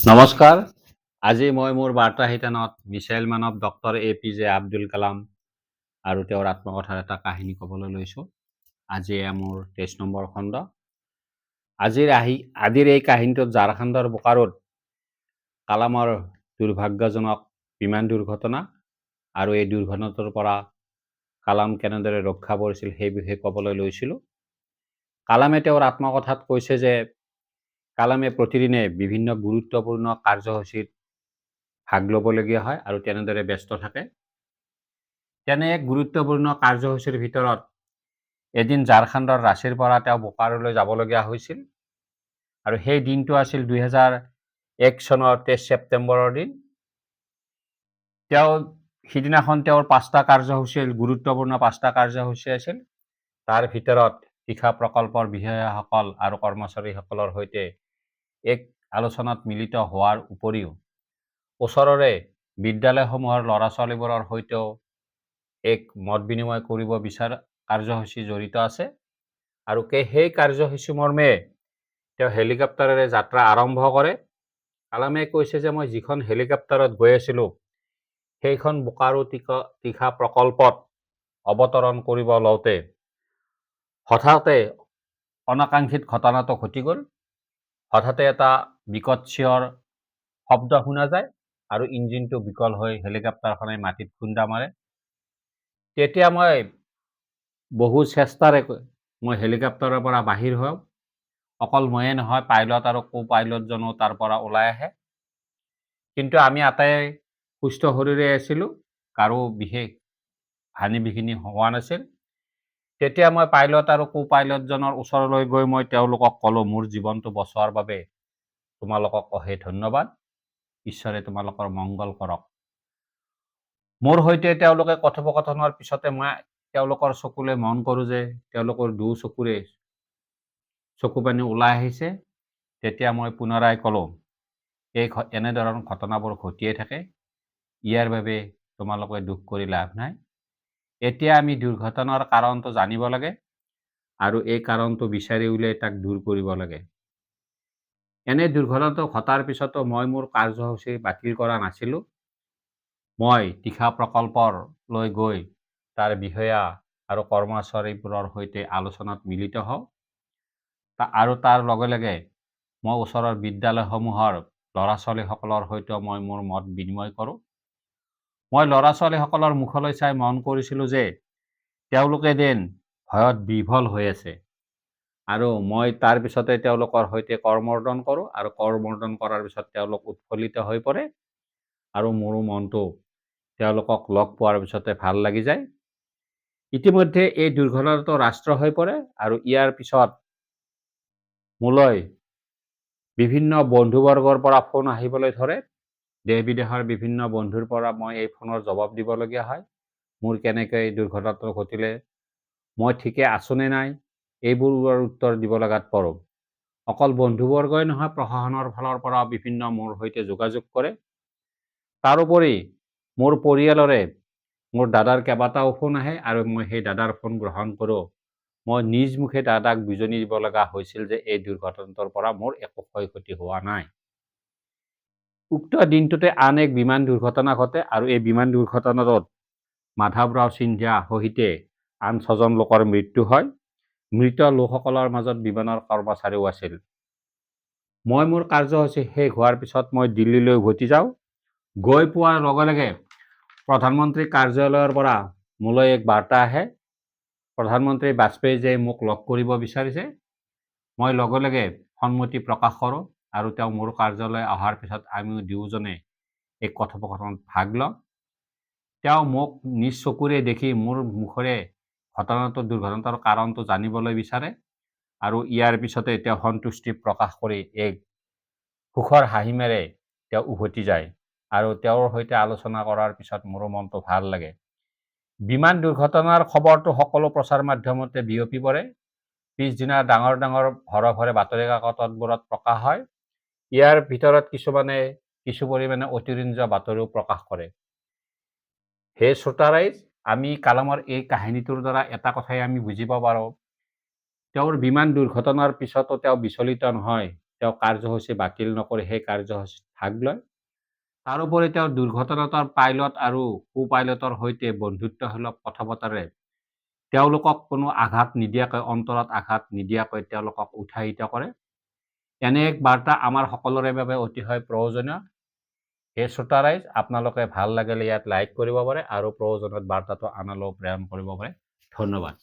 নমস্কাৰ। আজি মই মোৰ বাৰ্তা শিতানত মিছাইল মানৱ ডক্টৰ APJ আব্দুল কালাম আৰু তেওঁৰ আত্মকথাৰ এটা কাহিনী ক'বলৈ লৈছোঁ। আজি মোৰ 23 নম্বৰ খণ্ড। আজিৰ এই কাহিনীটোত ঝাৰখণ্ডৰ বোকাৰোত কালামৰ দুৰ্ভাগ্যজনক বিমান দুৰ্ঘটনা আৰু এই দুৰ্ঘটনাটোৰ পৰা কালাম কেনেদৰে ৰক্ষা পৰিছিল সেই বিষয়ে ক'বলৈ লৈছিলোঁ। কালামে তেওঁৰ আত্মকথাত কৈছে যে কালামে প্ৰতিদিনে বিভিন্ন গুৰুত্বপূৰ্ণ কাৰ্যসূচীত ভাগ ল'বলগীয়া হয় আৰু তেনেদৰে ব্যস্ত থাকে। তেনে এক গুৰুত্বপূৰ্ণ কাৰ্যসূচীৰ ভিতৰত এদিন ঝাৰখণ্ডৰ ৰাঁচীৰ পৰা তেওঁ বোকাৰোলৈ যাবলগীয়া হৈছিল আৰু সেই দিনটো আছিল 2001 চনৰ 23 ছেপ্টেম্বৰৰ দিন। সিদিনাখন তেওঁৰ গুৰুত্বপূৰ্ণ 5টা কাৰ্যসূচী আছিল। তাৰ ভিতৰত তীখা প্ৰকল্পৰ বিষয়াসকল আৰু কৰ্মচাৰীসকলৰ সৈতে এক আলোচনাত মিলিত হোৱাৰ উপৰিও ওচৰৰে বিদ্যালয়সমূহৰ ল'ৰা ছোৱালীবোৰৰ সৈতেও এক মত বিনিময় কৰিব বিচৰা কাৰ্যসূচী জড়িত আছে আৰু সেই কাৰ্যসূচী মৰ্মে তেওঁ হেলিকপ্টাৰেৰে যাত্ৰা আৰম্ভ কৰে। কালামে কৈছে যে মই যিখন হেলিকপ্টাৰত গৈ আছিলোঁ সেইখন বোকাৰো তীখা প্ৰকল্পত অৱতৰণ কৰিব লওঁতে হঠাতে অনাকাংক্ষিত ঘটনাটো ঘটি গ'ল। হঠাতে এটা বিকট চিঞৰ শব্দ শুনা যায় আৰু ইঞ্জিনটো বিকল হৈ হেলিকপ্টাৰখনে মাটিত খুন্দা মাৰে। তেতিয়া মই বহু চেষ্টাৰে মই হেলিকপ্টাৰৰ পৰা বাহিৰ হওঁ। অকল ময়ে নহয়, পাইলট আৰু কো পাইলটজনো তাৰ পৰা ওলাই আহে। কিন্তু আমি আটাই সুস্থ শৰীৰে আছিলোঁ, কাৰো বিশেষ হানি বিঘিনি হোৱা নাছিল। তেতিয়া মই পাইলট আৰু কো পাইলটজনৰ ওচৰলৈ গৈ মই তেওঁলোকক ক'লোঁ, মোৰ জীৱনটো বচোৱাৰ বাবে তোমালোকক অশেষ ধন্যবাদ। ঈশ্বৰে তোমালোকৰ মংগল কৰক। মোৰ সৈতে তেওঁলোকে কথোপকথনৰ পিছতে মই তেওঁলোকৰ চকুলৈ মন কৰোঁ যে তেওঁলোকৰ চকুৰে চকু পানী ওলাই আহিছে। তেতিয়া মই পুনৰাই ক'লোঁ, এনেধৰণৰ ঘটনাবোৰ ঘটিয়ে থাকে। ইয়াৰ বাবে তোমালোকে দুখ কৰি লাভ নাই। এতিয়া আমি দুৰ্ঘটনাৰ কাৰণটো জানিব লাগে আৰু এই কাৰণটো বিচাৰি উলিয়াই তাক দূৰ কৰিব লাগে। এনে দুৰ্ঘটনাটো ঘটাৰ পিছতো মই মোৰ কাৰ্যসূচী বাতিল কৰা নাছিলোঁ। মই তীখা প্ৰকল্পলৈ গৈ তাৰ বিষয়া আৰু কৰ্মচাৰীবোৰৰ সৈতে আলোচনাত মিলিত হওঁ আৰু তাৰ লগে লগে মই ওচৰৰ বিদ্যালয়সমূহৰ ল'ৰা ছোৱালীসকলৰ সৈতেও মই মোৰ মত বিনিময় কৰোঁ। মই ল'ৰা ছোৱালীসকলৰ মুখলৈ চাই মন কৰিছিলোঁ যে তেওঁলোকে যেন ভয়ত বিভল হৈ আছে আৰু মই তাৰ পিছতে তেওঁলোকৰ সৈতে কৰমৰ্দন কৰোঁ আৰু কৰমৰ্দন কৰাৰ পিছত তেওঁলোক উৎফুল্লিত হৈ পৰে আৰু মোৰো মনটো তেওঁলোকক লগ পোৱাৰ পিছতে ভাল লাগি যায়। ইতিমধ্যে এই দুৰ্ঘটনাটো ৰাষ্ট্ৰ হৈ পৰে আৰু ইয়াৰ পিছত মোলৈ বিভিন্ন বন্ধুবৰ্গৰ পৰা ফোন আহিবলৈ ধৰে। দেশ বিদেশৰ বিভিন্ন বন্ধুৰ পৰা মই এই ফোনৰ জবাব দিবলগীয়া হয়। মোৰ কেনেকৈ এই দুৰ্ঘটনাটো ঘটিলে, মই ঠিকে আছোঁ নে নাই, এইবোৰৰ উত্তৰ দিব লগাত পৰোঁ। অকল বন্ধুবৰ্গই নহয়, প্ৰশাসনৰ ফালৰ পৰা বিভিন্ন মোৰ সৈতে যোগাযোগ কৰে। তাৰোপৰি মোৰ পৰিয়ালৰে মোৰ দাদাৰ কেইবাটাও ফোন আহে আৰু মই সেই দাদাৰ ফোন গ্ৰহণ কৰোঁ। মই নিজ মুখে দাদাক বুজনি দিব লগা হৈছিল যে এই দুৰ্ঘটনাটোৰ পৰা মোৰ একো ক্ষয় ক্ষতি হোৱা নাই। উক্ত দিনটোতে আন এক বিমান দুৰ্ঘটনা ঘটে আৰু এই বিমান দুৰ্ঘটনাটোত মাধৱৰাও সিন্ধিয়া সহিতে আন 6জন লোকৰ মৃত্যু হয়। মৃত লোকসকলৰ মাজত বিমানৰ কৰ্মচাৰীও আছিল। মই মোৰ কাৰ্যসূচী শেষ হোৱাৰ পিছত মই দিল্লীলৈ উভতি যাওঁ। গৈ পোৱাৰ লগে লগে প্ৰধানমন্ত্ৰী কাৰ্যালয়ৰ পৰা মোলৈ এক বাৰ্তা আহে। প্ৰধানমন্ত্ৰী বাজপেয়ীজীয়ে মোক লগ কৰিব বিচাৰিছে। মই লগে লগে সন্মতি প্ৰকাশ কৰোঁ আৰু তেওঁ মোৰ কাৰ্যালয় অহাৰ পিছত আমি দুয়োজনে এক কথোপকথনত ভাগ লওঁ। তেওঁ মোক নিজ চকুৰে দেখি মোৰ মুখৰে দুৰ্ঘটনাটোৰ কাৰণটো জানিবলৈ বিচাৰে আৰু ইয়াৰ পিছতে তেওঁ সন্তুষ্টি প্ৰকাশ কৰি এক সুখৰ হাঁহি মেৰে তেওঁ উভতি যায় আৰু তেওঁৰ সৈতে আলোচনা কৰাৰ পিছত মোৰো মনটো ভাল লাগে। বিমান দুৰ্ঘটনাৰ খবৰটো সকলো প্ৰচাৰ মাধ্যমতে বিয়পি পৰে। পিছদিনা ডাঙৰ ডাঙৰ ভৰে বাতৰি কাকতবোৰত প্ৰকাশ হয়। ইয়াৰ ভিতৰত কিছু পৰিমাণে অতিৰঞ্জিত বাতৰিও প্ৰকাশ কৰে। হে শ্ৰোতাৰাইজ, আমি কালামৰ এই কাহিনীটোৰ দ্বাৰা এটা কথাই আমি বুজিব পাৰোঁ, তেওঁৰ বিমান দুৰ্ঘটনাৰ পিছতো তেওঁ বিচলিত নহয়। তেওঁ কাৰ্যসূচী বাতিল নকৰি সেই কাৰ্যসূচীত ভাগ লয়। তাৰোপৰি তেওঁ দুৰ্ঘটনাৰ পাইলট আৰু কো-পাইলটৰ সৈতে বন্ধুত্বসুলভ কথা-বতৰাৰে তেওঁলোকক কোনো আঘাত নিদিয়াকৈ, অন্তৰত আঘাত নিদিয়াকৈ তেওঁলোকক উৎসাহিত কৰে। এনে এক বাৰ্তা আমাৰ সকলোৰে বাবে অতিশয় প্ৰয়োজনীয়। হে শ্ৰোতাৰাইজ, আপোনালোকে ভাল লাগিলে ইয়াত লাইক কৰিব পাৰে আৰু প্ৰয়োজনত বাৰ্তাটো আনলৈও প্ৰেৰণ কৰিব পাৰে। ধন্যবাদ।